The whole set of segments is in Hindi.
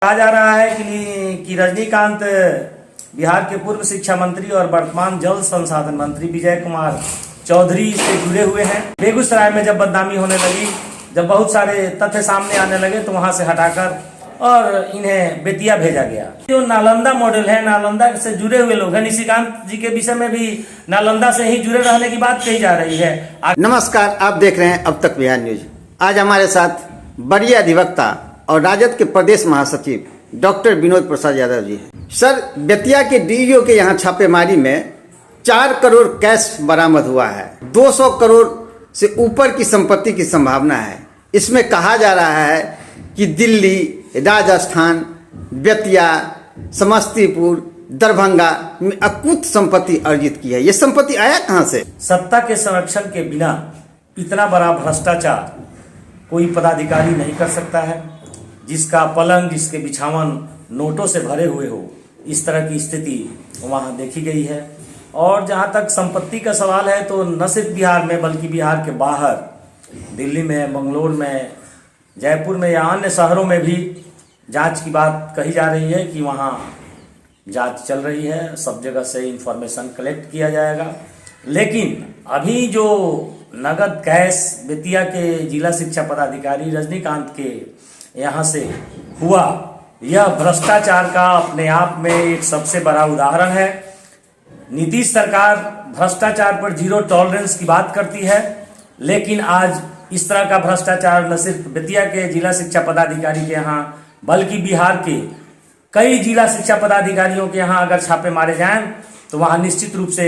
कहा जा रहा है कि रजनीकांत बिहार के पूर्व शिक्षा मंत्री और वर्तमान जल संसाधन मंत्री विजय कुमार चौधरी से जुड़े हुए हैं। बेगूसराय में जब बदनामी होने लगी, जब बहुत सारे तथ्य सामने आने लगे तो वहां से हटाकर और इन्हें बेतिया भेजा गया। जो नालंदा मॉडल है, नालंदा से जुड़े हुए लोग हैं। निशिकांत जी के विषय में भी नालंदा से ही जुड़े रहने की बात कही जा रही है। नमस्कार, आप देख रहे हैं अब तक बिहार न्यूज। आज हमारे साथ बड़ी अधिवक्ता और राजद के प्रदेश महासचिव डॉक्टर विनोद प्रसाद यादव जी हैं। सर, बेतिया के डीईओ के यहाँ छापेमारी में 4 करोड़ कैश बरामद हुआ है। 200 करोड़ से ऊपर की संपत्ति की संभावना है। इसमें कहा जा रहा है कि दिल्ली, राजस्थान, बेतिया, समस्तीपुर, दरभंगा में अकूत संपत्ति अर्जित की है। ये संपत्ति आया कहाँ से? सत्ता के संरक्षण के बिना इतना बड़ा भ्रष्टाचार कोई पदाधिकारी नहीं कर सकता है। जिसका पलंग, जिसके बिछावन नोटों से भरे हुए हो, इस तरह की स्थिति वहाँ देखी गई है। और जहाँ तक संपत्ति का सवाल है तो न सिर्फ बिहार में बल्कि बिहार के बाहर, दिल्ली में, बंगलोर में, जयपुर में या अन्य शहरों में भी जांच की बात कही जा रही है कि वहाँ जांच चल रही है। सब जगह से इंफॉर्मेशन कलेक्ट किया जाएगा। लेकिन अभी जो नगद कैश बेतिया के जिला शिक्षा पदाधिकारी रजनीकांत के यहाँ से हुआ, यह भ्रष्टाचार का अपने आप में एक सबसे बड़ा उदाहरण है। नीतीश सरकार भ्रष्टाचार पर जीरो टॉलरेंस की बात करती है, लेकिन आज इस तरह का भ्रष्टाचार न सिर्फ बेतिया के जिला शिक्षा पदाधिकारी के यहाँ बल्कि बिहार के कई जिला शिक्षा पदाधिकारियों के यहाँ अगर छापे मारे जाएं तो वहाँ निश्चित रूप से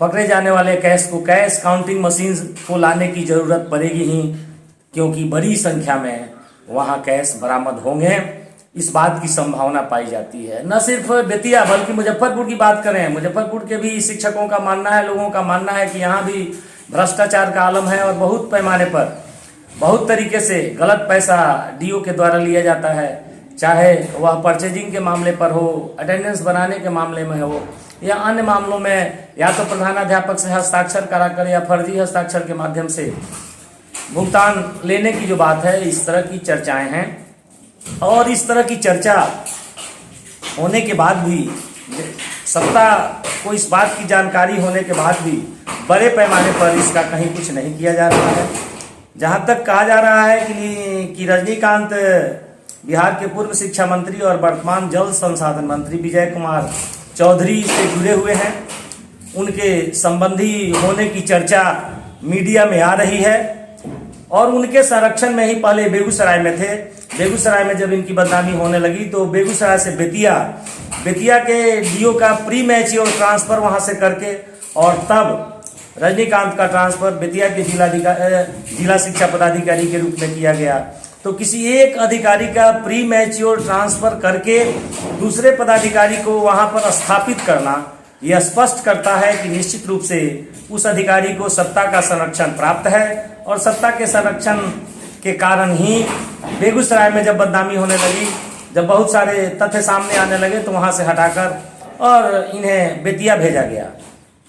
पकड़े जाने वाले कैश को, कैश काउंटिंग मशीन को लाने की जरूरत पड़ेगी ही, क्योंकि बड़ी संख्या में वहाँ कैश बरामद होंगे। इस बात की संभावना पाई जाती है। न सिर्फ बेतिया बल्कि मुजफ्फरपुर की बात करें, मुजफ्फरपुर के भी शिक्षकों का मानना है, लोगों का मानना है कि यहाँ भी भ्रष्टाचार का आलम है और बहुत पैमाने पर, बहुत तरीके से गलत पैसा डीओ के द्वारा लिया जाता है। चाहे वह परचेजिंग के मामले पर हो, अटेंडेंस बनाने के मामले में हो, या अन्य मामलों में या तो प्रधानाध्यापक से हस्ताक्षर कराकर या फर्जी हस्ताक्षर के माध्यम से भुगतान लेने की जो बात है, इस तरह की चर्चाएं हैं। और इस तरह की चर्चा होने के बाद भी, सत्ता को इस बात की जानकारी होने के बाद भी बड़े पैमाने पर इसका कहीं कुछ नहीं किया जा रहा है। जहां तक कहा जा रहा है कि रजनीकांत बिहार के पूर्व शिक्षा मंत्री और वर्तमान जल संसाधन मंत्री विजय कुमार चौधरी से जुड़े हुए हैं। उनके संबंधी होने की चर्चा मीडिया में आ रही है और उनके संरक्षण में ही पहले बेगूसराय में थे। बेगूसराय में जब इनकी बदनामी होने लगी तो बेगूसराय से बेतिया के डीओ का प्री मैच्योर ट्रांसफर वहां से करके और तब रजनीकांत का ट्रांसफर बेतिया के जिला शिक्षा पदाधिकारी के रूप में किया गया। तो किसी एक अधिकारी का प्री मैच्योर ट्रांसफर करके दूसरे पदाधिकारी को वहां पर स्थापित करना, यह स्पष्ट करता है कि निश्चित रूप से उस अधिकारी को सत्ता का संरक्षण प्राप्त है और सत्ता के संरक्षण के कारण ही बेगूसराय में जब बदनामी होने लगी, जब बहुत सारे तथ्य सामने आने लगे तो वहां से हटाकर और इन्हें बेतिया भेजा गया।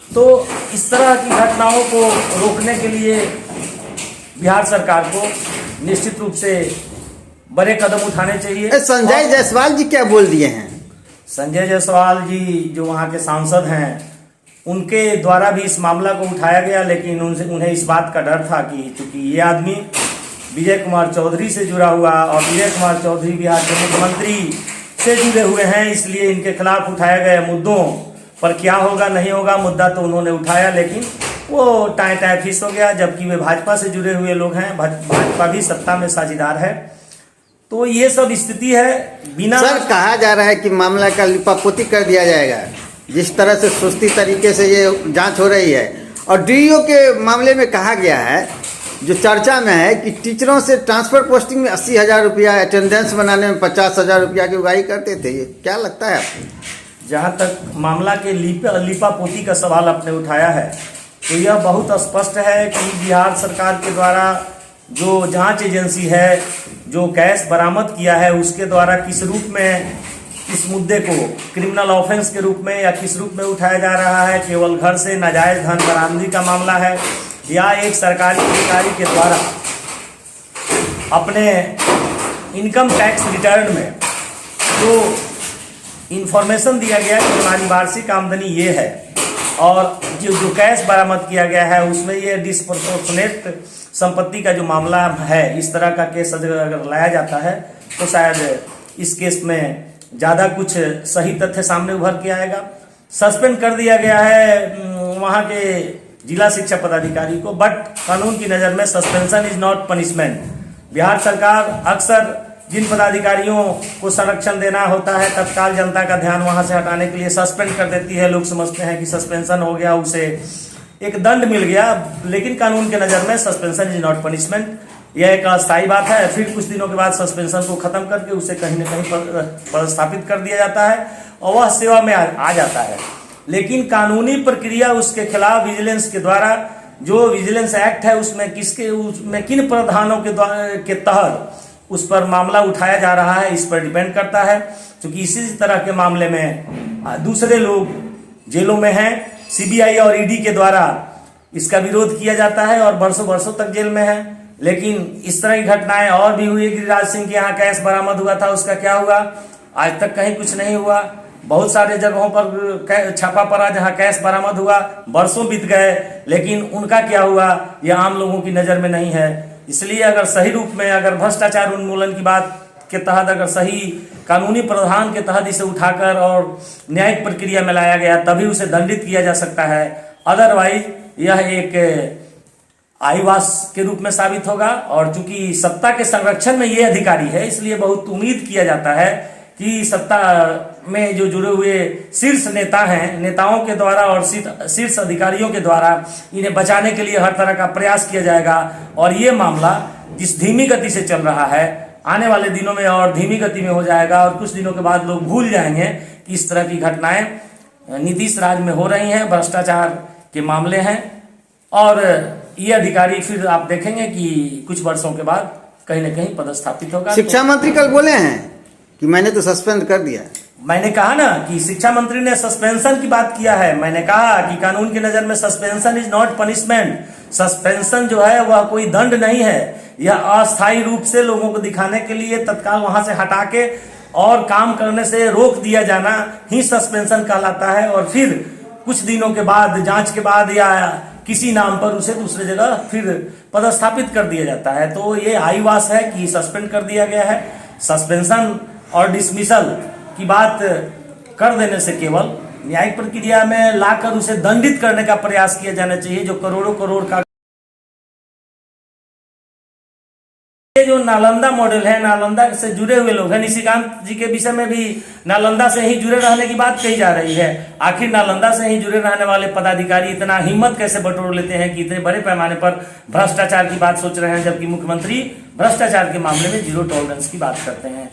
तो इस तरह की घटनाओं को रोकने के लिए बिहार सरकार को निश्चित रूप से बड़े कदम उठाने चाहिए। संजय जायसवाल जी क्या बोल दिए हैं? संजय जायसवाल जी जो वहाँ के सांसद हैं, उनके द्वारा भी इस मामला को उठाया गया, लेकिन उन्हें इस बात का डर था कि चूंकि ये आदमी विजय कुमार चौधरी से जुड़ा हुआ और विजय कुमार चौधरी बिहार के मुख्यमंत्री से जुड़े हुए हैं, इसलिए इनके खिलाफ उठाए गए मुद्दों पर क्या होगा नहीं होगा, मुद्दा तो उन्होंने उठाया, लेकिन वो टाइम फिस हो गया। जबकि वे भाजपा से जुड़े हुए लोग हैं, भाजपा भी सत्ता में साझेदार है। तो ये सब स्थिति है। बिना सर, कहा जा रहा है कि मामला का लिपापोती कर दिया जाएगा। जिस तरह से सुस्ती तरीके से ये जांच हो रही है, और डीईओ के मामले में कहा गया है, जो चर्चा में है कि टीचरों से ट्रांसफर पोस्टिंग में 80,000 रुपया, अटेंडेंस बनाने में 50,000 रुपया की उगाही करते थे। ये क्या लगता है आपको? जहाँ तक मामला के लिपापोती का सवाल आपने उठाया है, तो यह बहुत स्पष्ट है कि बिहार सरकार के द्वारा जो जांच एजेंसी है, जो कैश बरामद किया है, उसके द्वारा किस रूप में इस मुद्दे को क्रिमिनल ऑफेंस के रूप में या किस रूप में उठाया जा रहा है। केवल घर से नाजायज धन बरामदी का मामला है या एक सरकारी अधिकारी के द्वारा अपने इनकम टैक्स रिटर्न में तो इंफॉर्मेशन दिया गया कि हमारी वार्षिक आमदनी ये है और जो कैश बरामद किया गया है उसमें ये डिस्प्रोपोर्शनेट संपत्ति का जो मामला है, इस तरह का केस अगर लाया जाता है तो शायद इस केस में ज़्यादा कुछ सही तथ्य सामने उभर के आएगा। सस्पेंड कर दिया गया है वहाँ के जिला शिक्षा पदाधिकारी को, बट कानून की नज़र में suspension is not punishment. Bihar सरकार अक्सर जिन पदाधिकारियों को संरक्षण देना होता है तत्काल जनता का ध्यान वहां से हटाने के लिए सस्पेंड कर देती है। लोग समझते हैं कि सस्पेंशन हो गया, उसे एक दंड मिल गया, लेकिन कानून के नज़र में सस्पेंशन इज नॉट पनिशमेंट। यह एक अस्थायी बात है। फिर कुछ दिनों के बाद सस्पेंशन को खत्म करके उसे कहीं न कहीं पदस्थापित कर दिया जाता है और वह सेवा में आ जाता है। लेकिन कानूनी प्रक्रिया उसके खिलाफ विजिलेंस के द्वारा, जो विजिलेंस एक्ट है उसमें किन प्रावधानों के तहत उस पर मामला उठाया जा रहा है, इस पर डिपेंड करता है। क्योंकि इसी तरह के मामले में दूसरे लोग जेलों में हैं, सीबीआई और ईडी के द्वारा इसका विरोध किया जाता है और बरसों बरसों तक जेल में है। लेकिन इस तरह की घटनाएं और भी हुई। गिरिराज सिंह के यहाँ कैश बरामद हुआ था, उसका क्या हुआ? आज तक कहीं कुछ नहीं हुआ। बहुत सारे जगहों पर छापा पड़ा जहां कैश बरामद हुआ, बरसों बीत गए, लेकिन उनका क्या हुआ यह आम लोगों की नज़र में नहीं है। इसलिए अगर सही रूप में, अगर भ्रष्टाचार उन्मूलन की बात के तहत, अगर सही कानूनी प्रावधान के तहत इसे उठाकर और न्यायिक प्रक्रिया में लाया गया तभी उसे दंडित किया जा सकता है। अदरवाइज यह एक आईवास के रूप में साबित होगा। और चूंकि सत्ता के संरक्षण में ये अधिकारी है, इसलिए बहुत उम्मीद किया जाता है कि सत्ता में जो जुड़े हुए शीर्ष नेता हैं, नेताओं के द्वारा और शीर्ष अधिकारियों के द्वारा इन्हें बचाने के लिए हर तरह का प्रयास किया जाएगा। और ये मामला जिस धीमी गति से चल रहा है, आने वाले दिनों में और धीमी गति में हो जाएगा और कुछ दिनों के बाद लोग भूल जाएंगे कि इस तरह की घटनाएं नीतीश राज में हो रही हैं, भ्रष्टाचार के मामले हैं। और ये अधिकारी फिर आप देखेंगे कि कुछ वर्षों के बाद कहीं न कहीं पदस्थापित होगा। शिक्षा मंत्री कल बोले हैं कि मैंने तो सस्पेंड कर दिया। मैंने कहा ना कि शिक्षा मंत्री ने सस्पेंशन की बात किया है। मैंने कहा कि कानून की नज़र में suspension is not punishment. Suspension जो है वह कोई दंड नहीं है। यह अस्थायी रूप से लोगों को दिखाने के लिए तत्काल वहां से हटा के और काम करने से रोक दिया जाना ही सस्पेंशन कहलाता है। और फिर कुछ दिनों के बाद, जांच के बाद या किसी नाम पर उसे दूसरे जगह फिर पदस्थापित कर दिया जाता है। तो ये आईवास है कि सस्पेंड कर दिया गया है। सस्पेंशन और डिसमिसल की बात कर देने से केवल न्यायिक प्रक्रिया में लाकर उसे दंडित करने का प्रयास किया जाना चाहिए। जो करोड़ों करोड़ का ये जो नालंदा मॉडल है, नालंदा से जुड़े हुए लोग हैं, निशिकांत जी के विषय में भी नालंदा से ही जुड़े रहने की बात कही जा रही है। आखिर नालंदा से ही जुड़े रहने वाले पदाधिकारी इतना हिम्मत कैसे बटोर लेते हैं कि इतने बड़े पैमाने पर भ्रष्टाचार की बात सोच रहे हैं, जबकि मुख्यमंत्री भ्रष्टाचार के मामले में जीरो टॉलरेंस की बात करते हैं।